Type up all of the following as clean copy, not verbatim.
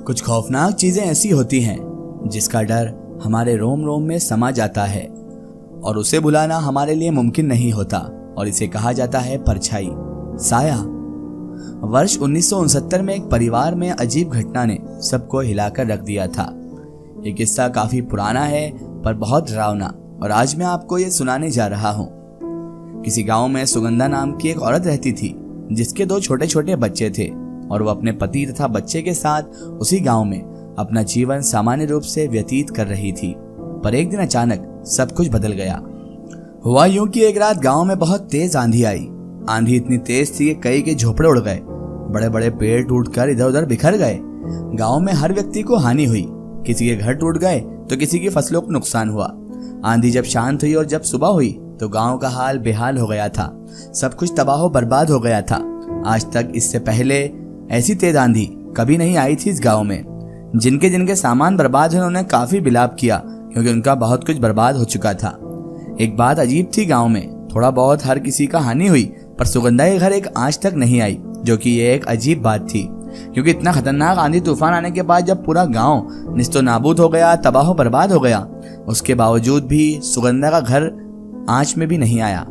कुछ खौफनाक चीजें ऐसी होती हैं जिसका डर हमारे रोम रोम में समा जाता है और उसे बुलाना हमारे लिए मुमकिन नहीं होता, और इसे कहा जाता है परछाई, साया। वर्ष 1969 में एक परिवार में अजीब घटना ने सबको हिलाकर रख दिया था। ये किस्सा काफी पुराना है पर बहुत डरावना, और आज मैं आपको ये सुनाने जा रहा हूँ। किसी गांव में सुगंधा नाम की एक औरत रहती थी जिसके 2 छोटे छोटे बच्चे थे, और वो अपने पति तथा बच्चे के साथ उसी गांव में अपना जीवन सामान्य रूप से व्यतीत कर रही थी। पर एक दिन अचानक सब कुछ बदल गया। हुआ यूं कि एक रात गांव में बहुत तेज आंधी आई। आंधी इतनी तेज थी कि कई के झोपड़े उड़ गए, बड़े बड़े पेड़ टूटकर इधर उधर बिखर गए। गांव में हर व्यक्ति को हानि हुई। किसी के घर टूट गए तो किसी की फसलों को नुकसान हुआ। आंधी जब शांत हुई और जब सुबह हुई तो गांव का हाल बेहाल हो गया था। सब कुछ तबाह बर्बाद हो गया था। आज तक इससे पहले ऐसी तेज आंधी कभी नहीं आई थी इस गांव में। जिनके जिनके सामान बर्बाद हुए उन्होंने काफी विलाप किया, क्योंकि उनका बहुत कुछ बर्बाद हो चुका था। एक बात अजीब थी, गांव में थोड़ा बहुत हर किसी का हानि हुई, पर सुगंधा के घर एक आंच तक नहीं आई, जो कि ये एक अजीब बात थी। क्योंकि इतना खतरनाक आंधी तूफान आने के बाद जब पूरा गांव निस्तो नाबूद हो गया, तबाह बर्बाद हो गया, उसके बावजूद भी सुगंधा का घर आंच में भी नहीं आया।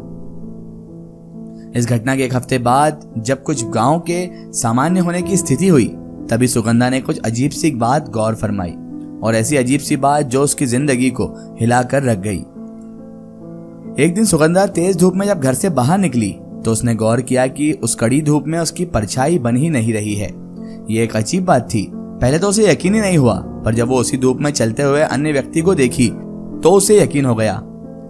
इस घटना के एक हफ्ते बाद जब कुछ गांव के सामान्य होने की स्थिति हुई, तभी सुगंधा ने कुछ अजीब सी बात गौर फरमाई, और ऐसी अजीब सी बात जो उसकी जिंदगी को हिलाकर रख गई। एक दिन सुगंधा तेज धूप में जब घर से बाहर निकली तो उसने गौर किया कि उस कड़ी धूप में उसकी परछाई बन ही नहीं रही है। ये एक अजीब बात थी। पहले तो उसे यकीन ही नहीं हुआ, पर जब वो उसी धूप में चलते हुए अन्य व्यक्ति को देखी तो उसे यकीन हो गया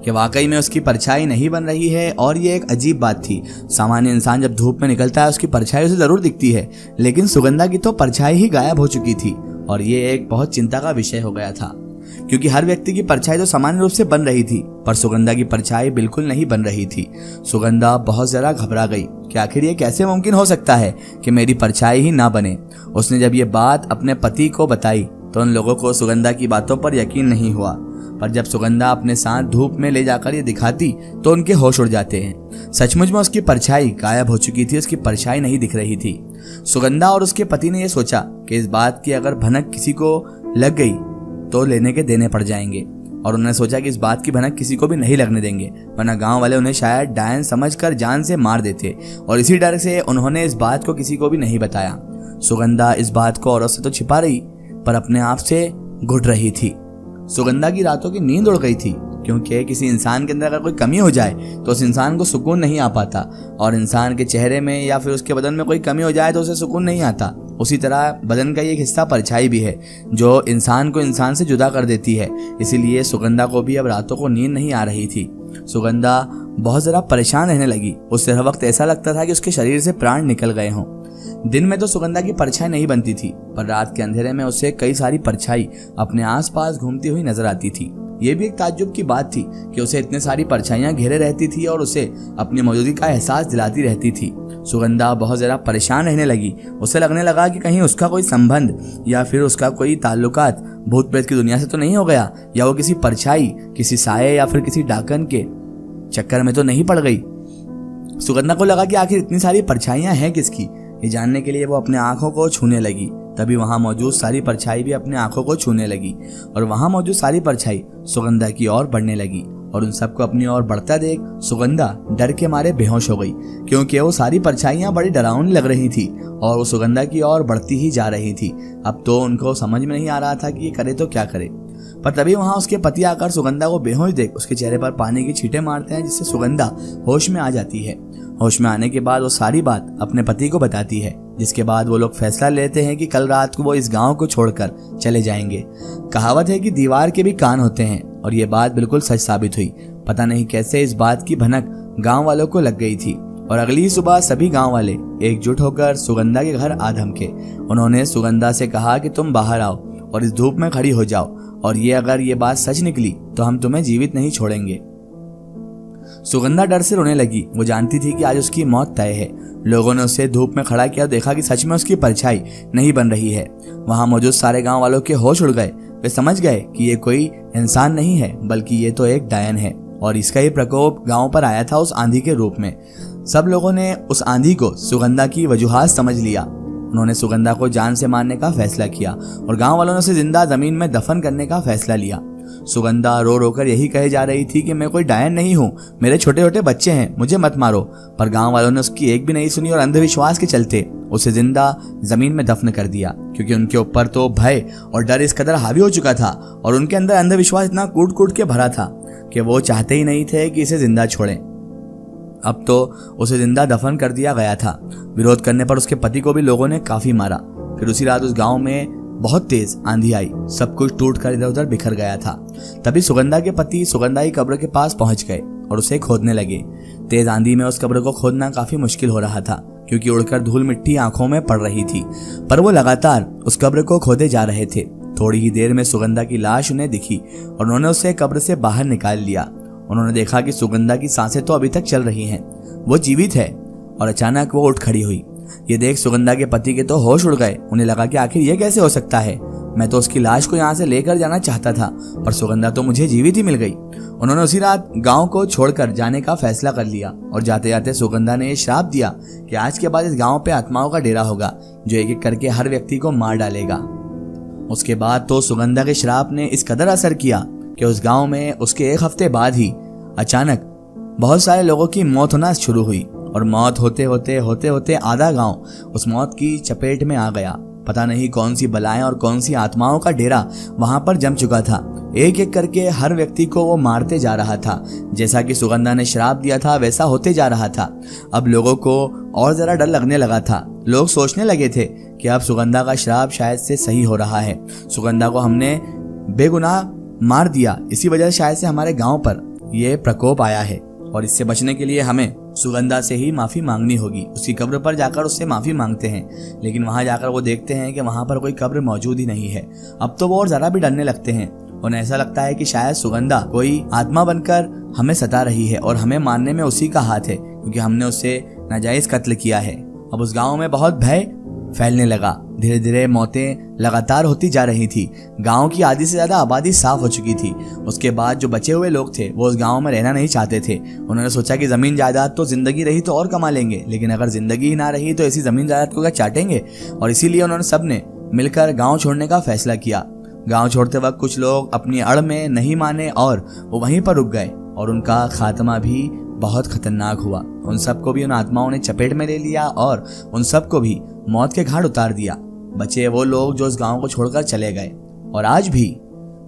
कि वाकई में उसकी परछाई नहीं बन रही है। और ये एक अजीब बात थी। सामान्य इंसान जब धूप में निकलता है उसकी परछाई उसे जरूर दिखती है, लेकिन सुगंधा की तो परछाई ही गायब हो चुकी थी। और ये एक बहुत चिंता का विषय हो गया था, क्योंकि हर व्यक्ति की परछाई तो सामान्य रूप से बन रही थी, पर सुगंधा की परछाई बिल्कुल नहीं बन रही थी। सुगंधा बहुत जरा घबरा गई कि आखिर ये कैसे मुमकिन हो सकता है कि मेरी परछाई ही ना बने। उसने जब ये बात अपने पति को बताई तो उन लोगों को सुगंधा की बातों पर यकीन नहीं हुआ, पर जब सुगंधा अपने साथ धूप में ले जाकर ये दिखाती तो उनके होश उड़ जाते हैं। सचमुच में उसकी परछाई गायब हो चुकी थी, उसकी परछाई नहीं दिख रही थी। सुगंधा और उसके पति ने यह सोचा कि इस बात की अगर भनक किसी को लग गई तो लेने के देने पड़ जाएंगे, और उन्होंने सोचा कि इस बात की भनक किसी को भी नहीं लगने देंगे, वरना गांव वाले उन्हें शायद डायन समझकर जान से मार देते, और इसी डर से उन्होंने इस बात को किसी को भी नहीं बताया। सुगंधा इस बात को औरों से तो छिपा रही, पर अपने आप से घुट रही थी। सुगंधा की रातों की नींद उड़ गई थी, क्योंकि किसी इंसान के अंदर अगर कोई कमी हो जाए तो उस इंसान को सुकून नहीं आ पाता, और इंसान के चेहरे में या फिर उसके बदन में कोई कमी हो जाए तो उसे सुकून नहीं आता। उसी तरह बदन का एक हिस्सा परछाई भी है जो इंसान को इंसान से जुदा कर देती है। इसीलिए सुगंधा को भी अब रातों को नींद नहीं आ रही थी। सुगंधा बहुत जरा परेशान रहने लगी। उसे हर वक्त ऐसा लगता था कि उसके शरीर से प्राण निकल गए हों। दिन में तो सुगंधा की परछाई नहीं बनती थी, पर रात के अंधेरे में उसे कई सारी परछाई अपने आसपास घूमती हुई नजर आती थी। ये भी एक ताज्जुब की बात थी कि उसे इतने सारी परछाइयां घेरे रहती थी और उसे अपनी मौजूदगी का एहसास दिलाती रहती थी। सुगंधा बहुत जरा परेशान रहने लगी। उसे लगने लगा कि कहीं उसका कोई संबंध या फिर उसका कोई ताल्लुकात भूत प्रेत की दुनिया से तो नहीं हो गया, या वो किसी परछाई, किसी साये या फिर किसी डाकन के चक्कर में तो नहीं पड़ गई। सुगंधा को लगा कि आखिर इतनी सारी परछाइयां हैं किसकी। ये जानने के लिए वो अपने आंखों को छूने लगी। तभी वहां मौजूद सारी परछाई भी अपने आंखों को छूने लगी, और वहां मौजूद सारी परछाई सुगंधा की ओर बढ़ने लगी। और उन सबको अपनी ओर बढ़ता देख सुगंधा डर के मारे बेहोश हो गई, क्योंकि वो सारी परछाइयां बड़ी डरावनी लग रही थी और वो सुगंधा की ओर बढ़ती ही जा रही थी। अब तो उनको समझ में नहीं आ रहा था कि ये करे तो क्या करे। पर तभी वहां उसके पति आकर सुगंधा को बेहोश देख उसके चेहरे पर पानी की छींटे मारते हैं, जिससे सुगंधा होश में आ जाती है। होश में आने के बाद वो सारी बात अपने पति को बताती है, जिसके बाद वो लोग फैसला लेते हैं कि कल रात को वो इस गांव को छोड़कर चले जाएंगे। कहावत है कि दीवार के भी कान होते हैं, और ये बात बिल्कुल सच साबित हुई। पता नहीं कैसे इस बात की भनक गांव वालों को लग गई थी, और अगली सुबह सभी गांव वाले एकजुट होकर सुगंधा के घर आ धमके। उन्होंने सुगंधा से कहा कि तुम बाहर आओ और इस धूप में खड़ी हो जाओ, और ये अगर ये बात सच निकली तो हम तुम्हें जीवित नहीं छोड़ेंगे। सुगंधा डर से रोने लगी। वो जानती थी कि आज उसकी मौत तय है। लोगों ने उसे धूप में खड़ा किया, देखा कि सच में उसकी परछाई नहीं बन रही है। वहां मौजूद सारे गांव वालों के होश उड़ गए। वे समझ गए कि ये कोई इंसान नहीं है, बल्कि ये तो एक डायन है, और इसका ये प्रकोप गांव पर आया था उस आंधी के रूप में। सब लोगों ने उस आंधी को सुगंधा की वजूहात समझ लिया। उन्होंने सुगंधा को जान से मारने का फैसला किया और गांव वालों ने उसे जिंदा जमीन में दफन करने का फैसला लिया। सुगंधा रो रो कर यही कहे जा रही थी कि मैं कोई डायन नहीं हूँ, मेरे छोटे छोटे बच्चे हैं, मुझे मत मारो। पर गांव वालों ने उसकी एक भी नहीं सुनी और अंधविश्वास के चलते उसे जिंदा जमीन में दफन कर दिया, क्योंकि उनके ऊपर तो भय और डर इस कदर हावी हो चुका था और उनके अंदर अंधविश्वास इतना कूट कूट के भरा था कि वो चाहते ही नहीं थे कि इसे जिंदा छोड़ें। अब तो उसे जिंदा दफन कर दिया गया था। विरोध करने पर उसके पति को भी लोगों ने काफी मारा। फिर उसी रात उस गांव में बहुत तेज आंधी आई, सब कुछ टूट कर इधर उधर बिखर गया था। तभी सुगंधा के पति सुगंधा की कब्र के पास पहुंच गए और उसे खोदने लगे। तेज आंधी में उस कब्र को खोदना काफी मुश्किल हो रहा था, क्योंकि उड़कर धूल मिट्टी आंखों में पड़ रही थी। पर वो लगातार उस कब्र को खोदे जा रहे थे। थोड़ी ही देर में सुगंधा की लाश उन्हें दिखी और उन्होंने उसे कब्र से बाहर निकाल लिया। उन्होंने देखा कि सुगंधा की सांसें तो अभी तक चल रही हैं, वो जीवित है। और अचानक वो उठ खड़ी हुई। ये देख सुगंधा के पति के तो होश उड़ गए। उन्हें लगा कि आखिर ये कैसे हो सकता है, मैं तो उसकी लाश को यहाँ से लेकर जाना चाहता था, पर सुगंधा तो मुझे जीवित ही मिल गई। उन्होंने उसी रात गांव को छोड़कर जाने का फैसला कर लिया और जाते जाते सुगंधा ने ये श्राप दिया कि आज के बाद इस गांव पे आत्माओं का डेरा होगा, जो एक एक करके हर व्यक्ति को मार डालेगा। उसके बाद तो सुगंधा के श्राप ने इस कदर असर किया कि उस गांव में उसके एक हफ्ते बाद ही अचानक बहुत सारे लोगों की मौत होना शुरू हुई और मौत होते होते आधा गांव उस मौत की चपेट में आ गया। पता नहीं कौन सी बलाएं और कौन सी आत्माओं का डेरा वहां पर जम चुका था। एक एक करके हर व्यक्ति को वो मारते जा रहा था। जैसा कि सुगंधा ने श्राप दिया था वैसा होते जा रहा था। अब लोगों को और जरा डर लगने लगा था। लोग सोचने लगे थे कि अब सुगंधा का श्राप शायद से सही हो रहा है। सुगंधा को हमने बेगुनाह मार दिया, इसी वजह से शायद से हमारे गांव पर यह प्रकोप आया है और इससे बचने के लिए हमें सुगंधा से ही माफी मांगनी होगी। उसकी कब्र पर जाकर उससे माफी मांगते हैं, लेकिन वहां जाकर वो देखते हैं कि वहां पर कोई कब्र मौजूद ही नहीं है। अब तो वो और जरा भी डरने लगते हैं। उन्हें ऐसा लगता है कि शायद सुगंधा कोई आत्मा बनकर हमें सता रही है और हमें मारने में उसी का हाथ है, क्योंकि हमने उससे नाजायज कत्ल किया है। अब उस गांव में बहुत भय फैलने लगा। धीरे धीरे मौतें लगातार होती जा रही थी। गांव की आधी से ज्यादा आबादी साफ हो चुकी थी। उसके बाद जो बचे हुए लोग थे वो उस गांव में रहना नहीं चाहते थे। उन्होंने सोचा कि जमीन जायदाद तो जिंदगी रही तो और कमा लेंगे, लेकिन अगर जिंदगी ही ना रही तो ऐसी जमीन जायदाद को क्या चाटेंगे। और इसीलिए उन्होंने सबने मिलकर गाँव छोड़ने का फैसला किया। गाँव छोड़ते वक्त कुछ लोग अपनी अड़ में नहीं माने और वो वहीं पर रुक गए और उनका खात्मा भी बहुत खतरनाक हुआ। उन सबको भी उन आत्माओं ने चपेट में ले लिया और उन सबको भी मौत के घाट उतार दिया। बचे वो लोग जो उस गांव को छोड़कर चले गए और आज भी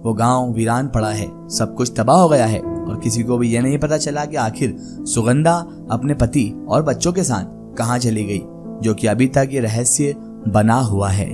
वो गांव वीरान पड़ा है। सब कुछ तबाह हो गया है और किसी को भी यह नहीं पता चला कि आखिर सुगंधा अपने पति और बच्चों के साथ कहां चली गई, जो कि अभी तक ये रहस्य बना हुआ है।